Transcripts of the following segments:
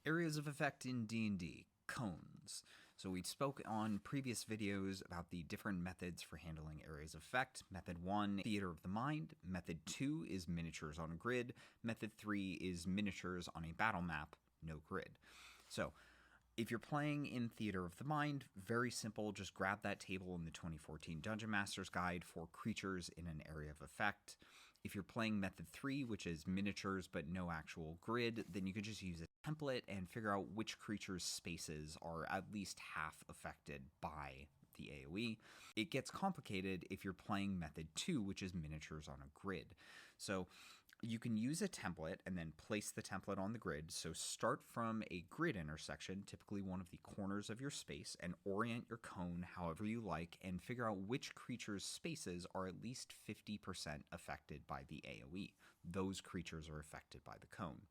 Areas of effect in D&D, cones. So we spoke on previous videos about the different methods for handling areas of effect. Method 1, theater of the mind. Method 2 is miniatures on a grid. Method 3 is miniatures on a battle map, no grid. So if you're playing in Theater of the Mind, very simple, just grab that table in the 2014 Dungeon Master's Guide for creatures in an area of effect. If you're playing Method 3, which is miniatures but no actual grid, then you can just use a template and figure out which creature's spaces are at least half affected by the AOE. It gets complicated if you're playing Method 2, which is miniatures on a grid. So you can use a template and then place the template on the grid. So start from a grid intersection, typically one of the corners of your space, and orient your cone however you like and figure out which creature's spaces are at least 50% affected by the AOE. Those creatures are affected by the cone.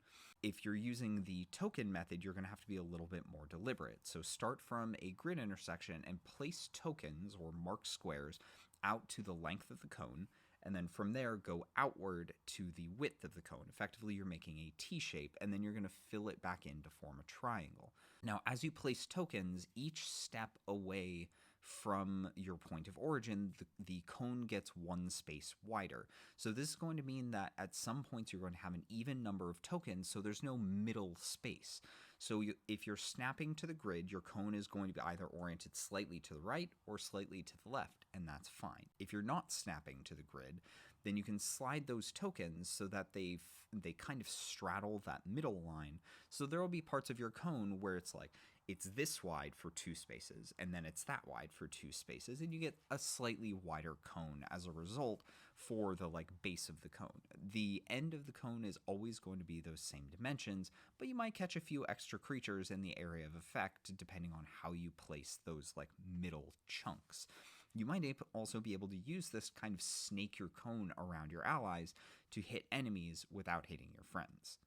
If you're using the token method, you're going to have to be a little bit more deliberate. So start from a grid intersection and place tokens or marked squares out to the length of the cone, and then from there go outward to the width of the cone. Effectively, you're making a T-shape, and then you're going to fill it back in to form a triangle. Now, as you place tokens, each step away from your point of origin, the cone gets one space wider. So this is going to mean that at some points you're going to have an even number of tokens, so there's no middle space. So if you're snapping to the grid, your cone is going to be either oriented slightly to the right or slightly to the left, and that's fine. If you're not snapping to the grid, then you can slide those tokens so that they kind of straddle that middle line. So there will be parts of your cone where it's like, it's this wide for 2 spaces, and then it's that wide for 2 spaces, and you get a slightly wider cone as a result for the base of the cone. The end of the cone is always going to be those same dimensions, but you might catch a few extra creatures in the area of effect depending on how you place those middle chunks. You might also be able to use this kind of snake your cone around your allies to hit enemies without hitting your friends.